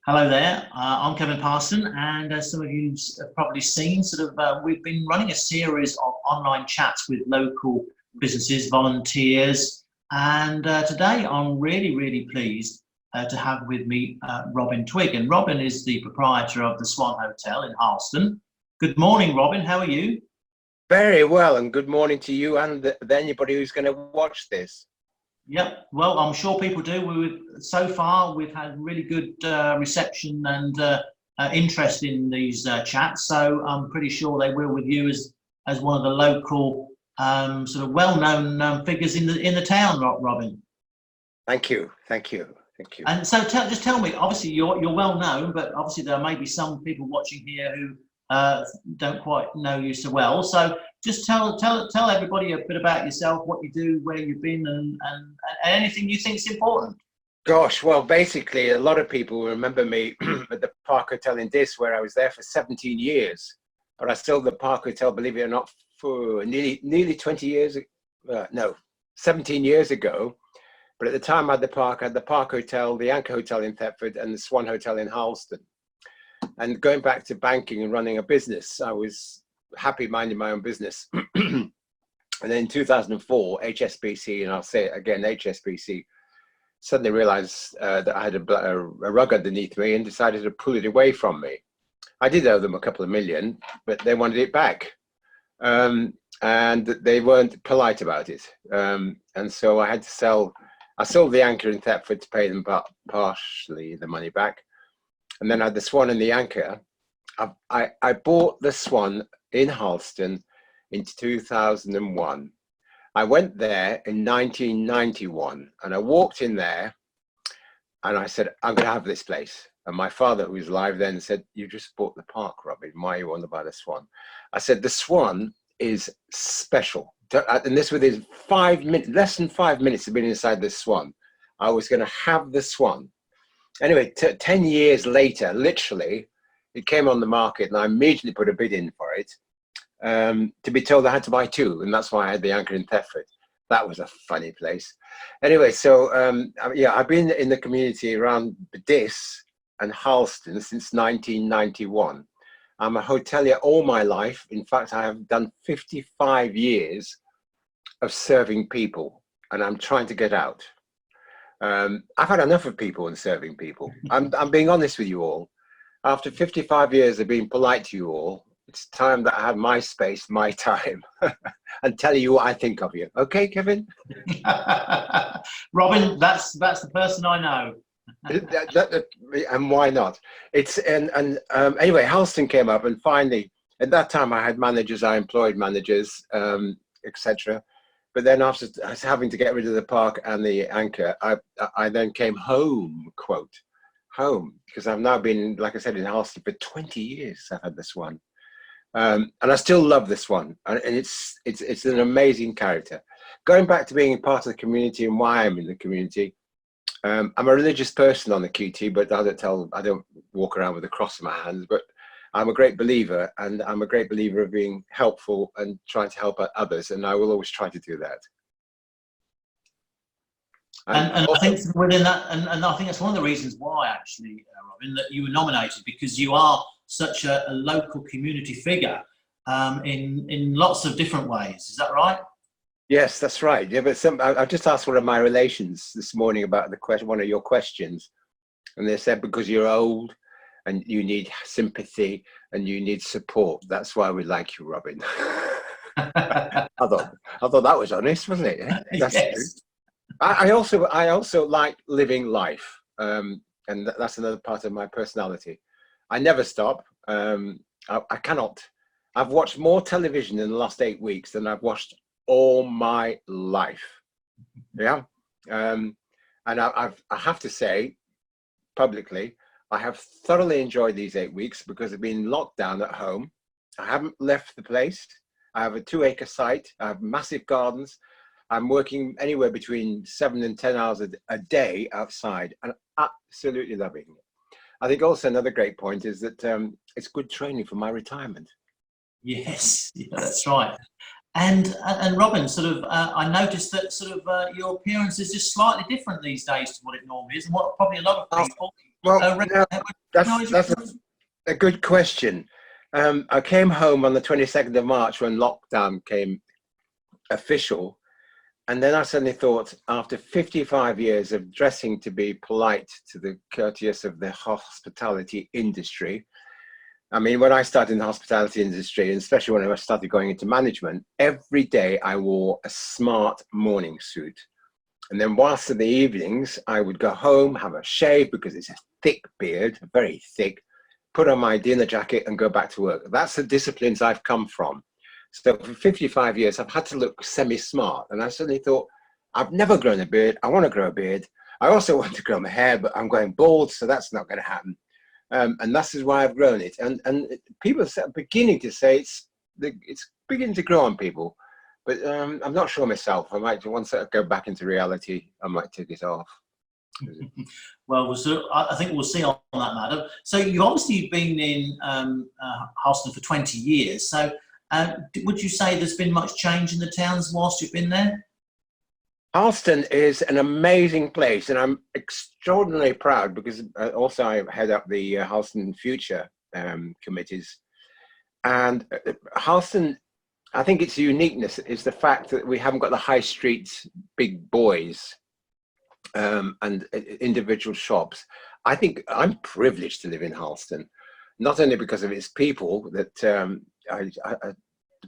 Hello there. I'm Kevin Parson, and as some of you have probably seen, we've been running a series of online chats with local businesses, volunteers, and today I'm really pleased to have with me Robin Twigge. And Robin is the proprietor of the Swan Hotel in Harleston. Good morning, Robin. How are you? Very well, and good morning to you and anybody who's going to watch this. Yep. Well, I'm sure people do. So far, we've had really good reception and interest in these chats. So I'm pretty sure they will with you as one of the local sort of well-known figures in the town, Robin. Thank you. And so just tell me. Obviously, you're well known, but obviously there may be some people watching here who don't quite know you so well. So just tell everybody a bit about yourself, what you do, where you've been, and anything you think is important. Gosh, well, basically, a lot of people remember me at the Park Hotel in Dis, where I was there for 17 years. But I still the Park Hotel, believe it or not, for nearly 20 years. No, 17 years ago. But at the time, I had the Park Hotel, the Anchor Hotel in Thetford, and the Swan Hotel in Harleston. And going back to banking and running a business, I was happy minding my own business. And then in 2004, HSBC, and I'll say it again, HSBC, suddenly realized that I had a rug underneath me and decided to pull it away from me. I did owe them a couple of million, but they wanted it back. And they weren't polite about it. And so I had to sell. I sold the Anchor in Thetford to pay them partially the money back. And then I had the Swan and the Anchor. I bought the Swan in Harleston in 2001. I went there in 1991 and I walked in there and I said, I'm going to have this place. And my father, who was alive then, said, you just bought the park, Robin. Why you want to buy the Swan? I said, the Swan is special. And this within 5 minutes, less than 5 minutes of being inside the Swan. I was going to have the Swan. Anyway, 10 years later, literally, it came on the market and I immediately put a bid in for it to be told I had to buy two. And that's why I had the Anchor in Thetford. That was a funny place. Anyway, so yeah, I've been in the community around Dis and Harleston since 1991. I'm a hotelier all my life. In fact, I have done 55 years of serving people and I'm trying to get out. I've had enough of people and serving people. I'm being honest with you all. After 55 years of being polite to you all, it's time that I have my space, my time, and tell you what I think of you. Okay, Kevin? Robin, that's the person I know. And why not? Anyway, Harleston came up, and finally, at that time, I had managers, I employed managers, etc. But then after having to get rid of the park and the Anchor, I then came home, quote, home, because I've now been, like I said, in Harleston for 20 years. I've had this one. And I still love this one. And it's an amazing character. Going back to being part of the community and why I'm in the community, I'm a religious person on the QT, but I don't walk around with a cross in my hands, but I'm a great believer, and I'm a great believer of being helpful and trying to help others, and I will always try to do that. And I think within that, and I think that's one of the reasons why, actually, Robin, that you were nominated, because you are such a local community figure in lots of different ways. Is that right? Yes, that's right. Yeah, but I just asked one of my relations this morning about one of your questions, and they said because you're old and you need sympathy and you need support. That's why we like you, Robin. I thought that was honest, wasn't it? That's yes. I also like living life, and that's another part of my personality. I never stop. I cannot. I've watched more television in the last 8 weeks than I've watched all my life. Yeah, and I have to say publicly, I have thoroughly enjoyed these 8 weeks because I've been locked down at home. I haven't left the place. I have a 2-acre site. I have massive gardens. I'm working anywhere between 7 and 10 hours a day outside, and absolutely loving it. I think also another great point is that it's good training for my retirement. Yes, yeah, that's right. And Robin, I noticed that your appearance is just slightly different these days to what it normally is, and what probably a lot of people Well, now, recognise that's your a good question. I came home on the 22nd of March when lockdown came official. And then I suddenly thought, after 55 years of dressing to be polite to the courteous of the hospitality industry, I mean, when I started in the hospitality industry, and especially when I started going into management, every day I wore a smart morning suit. And then whilst in the evenings, I would go home, have a shave because it's a thick beard, very thick, put on my dinner jacket and go back to work. That's the disciplines I've come from. So for 55 years, I've had to look semi-smart. And I suddenly thought, I've never grown a beard. I want to grow a beard. I also want to grow my hair, but I'm going bald, so that's not going to happen. And this is why I've grown it. And people are beginning to say it's beginning to grow on people. But I'm not sure myself. I might, once I go back into reality, I might take it off. Well, I think we'll see on that matter. So you've obviously been in Harleston for 20 years. So would you say there's been much change in the towns whilst you've been there? Harleston is an amazing place, and I'm extraordinarily proud because also I head up the Harleston Future committees. And Harleston, I think its uniqueness is the fact that we haven't got the high street big boys and individual shops. I think I'm privileged to live in Harleston, not only because of its people, that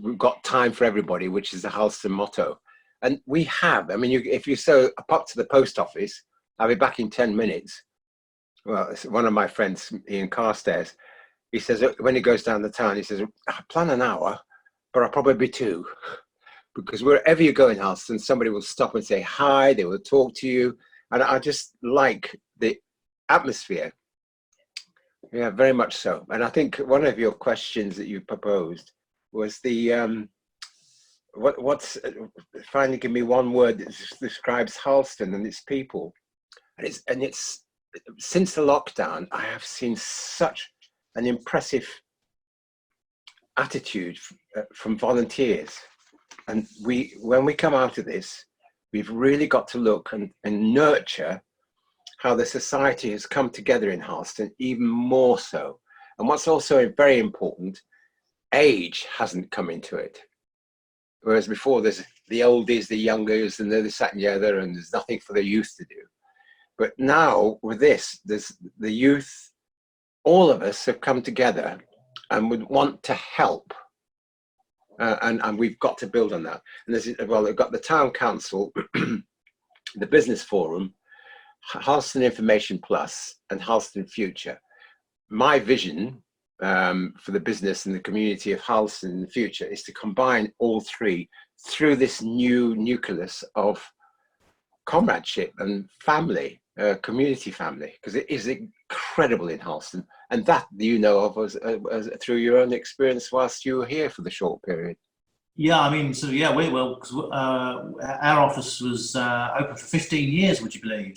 we've got time for everybody, which is the Harleston motto. And we have, I mean, if you so pop to the post office, I'll be back in 10 minutes. Well, it's one of my friends, Ian Carstairs, he says, when he goes down the town, he says, I plan an hour, but I'll probably be 2. Because wherever you go in Harleston, somebody will stop and say hi, they will talk to you. And I just like the atmosphere. Yeah, very much so. And I think one of your questions that you proposed was the, finally give me one word that describes Harleston and its people. And it's since the lockdown, I have seen such an impressive attitude from volunteers. And when we come out of this, we've really got to look and nurture how the society has come together in Harleston, even more so. And what's also very important, age hasn't come into it. Whereas before there's the oldies, the youngers, and they're sat together and there's nothing for the youth to do. But now with this, there's the youth, all of us have come together and would want to help. And we've got to build on that. And we've got the town council, the business forum, Harleston Information Plus, and Harleston Future. My vision for the business and the community of Harleston in the future is to combine all three through this new nucleus of comradeship and family, community family, because it is incredible in Harleston, and that you know of as through your own experience whilst you were here for the short period. Yeah, I mean, so yeah, our office was open for 15 years. Would you believe?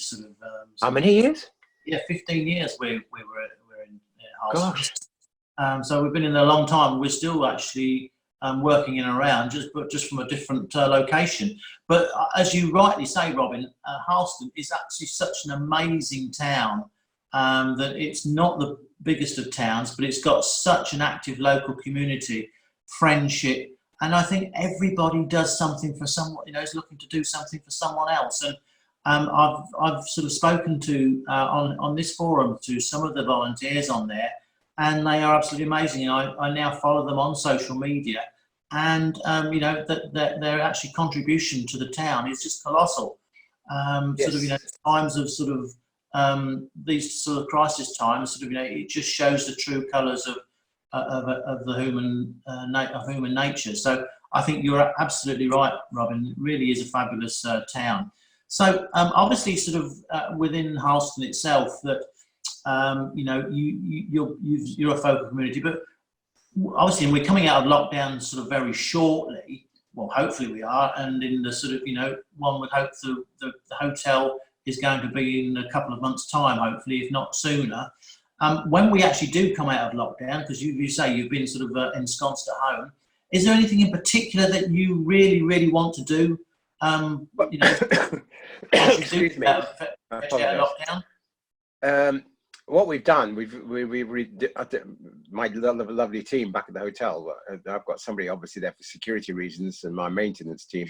How many years? Yeah, 15 years. We were in Harleston. Gosh. So we've been in there a long time. We're still actually working in and around, just from a different location. But as you rightly say, Robin, Harleston is actually such an amazing town that it's not the biggest of towns, but it's got such an active local community, friendship, and I think everybody does something for someone. You know, is looking to do something for someone else. And I've sort of spoken to on this forum to some of the volunteers on there, and they are absolutely amazing. I now follow them on social media, and you know that their actually contribution to the town is just colossal. Yes. Sort of, you know, times of sort of these sort of crisis times, sort of, you know, it just shows the true colours of the human nature. So I think you're absolutely right, Robin. It really is a fabulous town. So obviously, sort of within Harleston itself, that you know, you're a focal community, but obviously we're coming out of lockdown sort of very shortly. Well, hopefully we are, and in the sort of, you know, one would hope the hotel is going to be in a couple of months' time, hopefully, if not sooner. When we actually do come out of lockdown, because you say you've been sort of ensconced at home, is there anything in particular that you really, really want to do? You know, excuse me. out of lockdown? what we've done, my lovely team back at the hotel. I've got somebody obviously there for security reasons, and my maintenance team.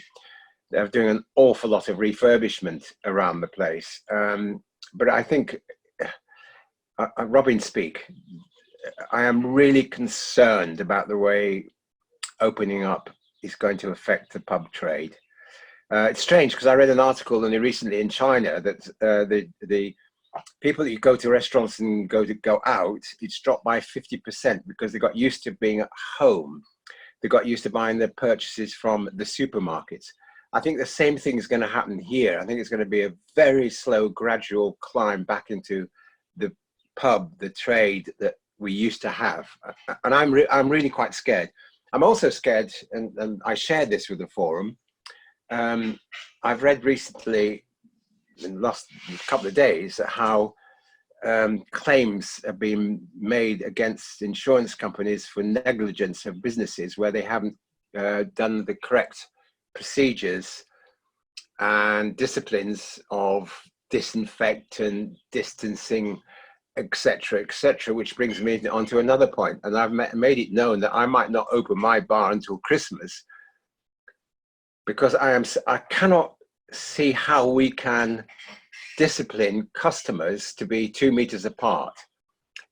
They're doing an awful lot of refurbishment around the place. But I think, Robin speak, I am really concerned about the way opening up is going to affect the pub trade. It's strange because I read an article recently in China that the people that you go to restaurants and go out, it's dropped by 50% because they got used to being at home. They got used to buying their purchases from the supermarkets. I think the same thing is going to happen here. I think it's going to be a very slow, gradual climb back into the pub, the trade that we used to have. And I'm really quite scared. I'm also scared, and I shared this with the forum. I've read recently, in the last couple of days, how claims have been made against insurance companies for negligence of businesses where they haven't done the correct procedures and disciplines of disinfectant, distancing, etc., etc., which brings me on to another point. And I've made it known that I might not open my bar until Christmas because I cannot see how we can discipline customers to be 2 meters apart.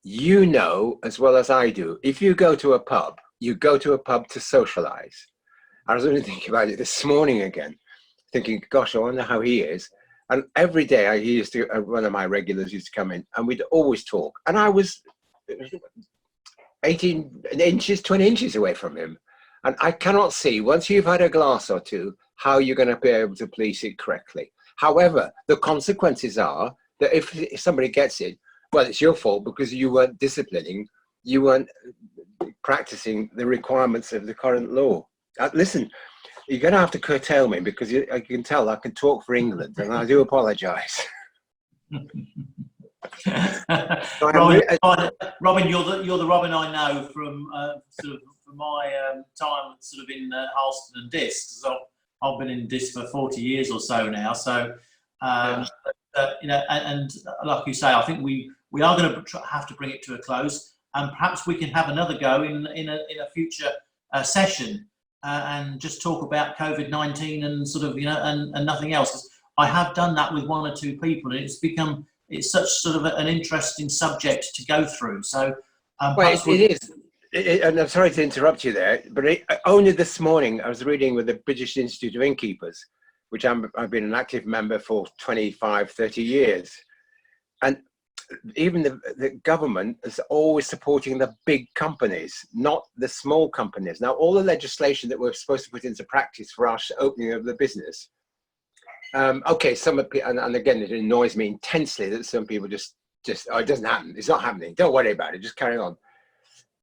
You know as well as I do, if you go to a pub, you go to a pub to socialize. I was only thinking about it this morning again, thinking, gosh, I wonder how he is. And every day he used to, one of my regulars used to come in and we'd always talk. And I was 18 inches, 20 inches away from him. And I cannot see, once you've had a glass or two, how you're going to be able to police it correctly. However, the consequences are that if somebody gets it, well, it's your fault because you weren't disciplining, you weren't practicing the requirements of the current law. Listen, you're going to have to curtail me because I can tell I can talk for England, and I do apologise. Robin, you're the Robin I know from from my time in Alston and Diss. I've been in Diss for 40 years or so now. So and like you say, I think we are going to have to bring it to a close, and perhaps we can have another go in a future session. And just talk about COVID-19 and and nothing else. 'Cause I have done that with one or two people, and it's such an interesting subject to go through. So, well, it is. And I'm sorry to interrupt you there, but only this morning I was reading with the British Institute of Innkeepers, which I've been an active member for 25, 30 years, and even the government is always supporting the big companies, not the small companies. Now, all the legislation that we're supposed to put into practice for our opening of the business, okay, and again, it annoys me intensely that some people just oh, it doesn't happen, it's not happening, don't worry about it, just carry on.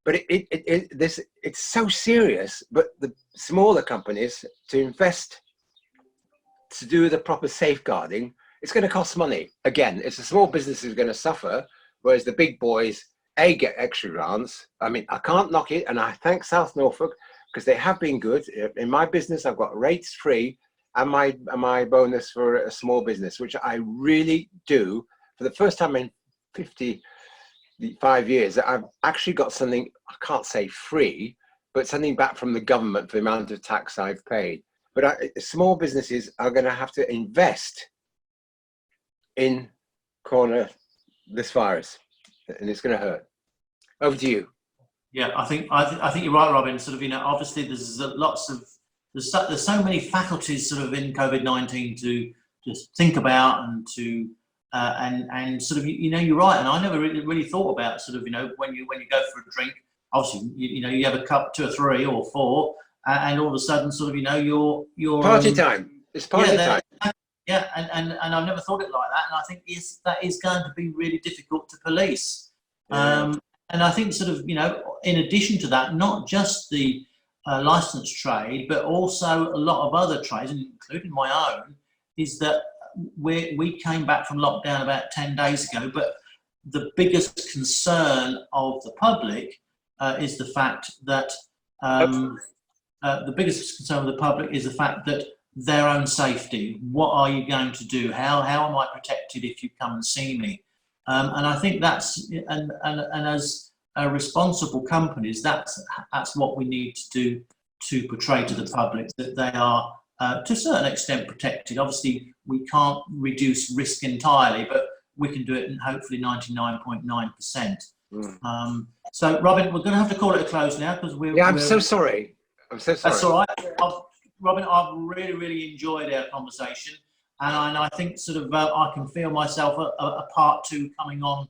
But it's so serious. But the smaller companies, to invest, to do the proper safeguarding, it's going to cost money. Again, it's the small businesses going to suffer, whereas the big boys, get extra grants. I mean, I can't knock it, and I thank South Norfolk because they have been good. In my business, I've got rates free and my bonus for a small business, which I really do. For the first time in 55 years, I've actually got something, I can't say free, but something back from the government for the amount of tax I've paid. But small businesses are going to have to invest in corner this virus, and it's going to hurt. Over to you. Yeah, I think you're right, Robin. Obviously there's there's so many faculties in COVID-19 to just think about and to and you're right. And I never really thought about when you go for a drink. Obviously, you have a cup, 2 or 3 or 4, and all of a sudden you're party time. It's party time. Yeah, and I've never thought it like that, and I think that is going to be really difficult to police. Yeah. And I think in addition to that, not just the licensed trade, but also a lot of other trades, including my own, is that we came back from lockdown about 10 days ago, but the biggest concern of the public is the fact that their own safety. What are you going to do? How am I protected if you come and see me? And I think that's, and as responsible companies, that's what we need to do to portray to the public that they are, to a certain extent, protected. Obviously, we can't reduce risk entirely, but we can do it in hopefully 99.9%. So, Robin, we're going to have to call it a close now because we're. Yeah, I'm so sorry. I'm so sorry. That's all right. Robin, I've really enjoyed our conversation, and I think sort of I can feel myself a part two coming on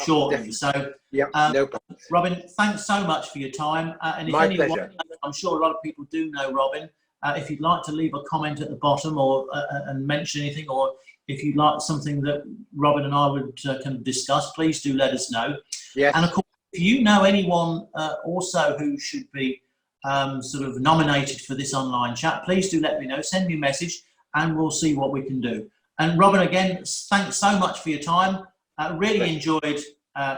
shortly. Definitely. So, Yeah, no problem. Robin, thanks so much for your time. And if My anyone, pleasure. I'm sure a lot of people do know Robin. If you'd like to leave a comment at the bottom or and mention anything, or if you'd like something that Robin and I would can discuss, please do let us know. Yes. And of course, if you know anyone also who should be sort of nominated for this online chat, please do let me know. Send me a message and we'll see what we can do. And Robin, again, thanks so much for your time. Really enjoyed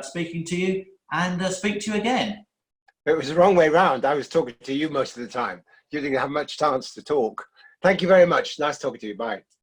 speaking to you, and speak to you again. It was the wrong way round. I was talking to you most of the time. You didn't have much chance to talk. Thank you very much. Nice talking to you. Bye.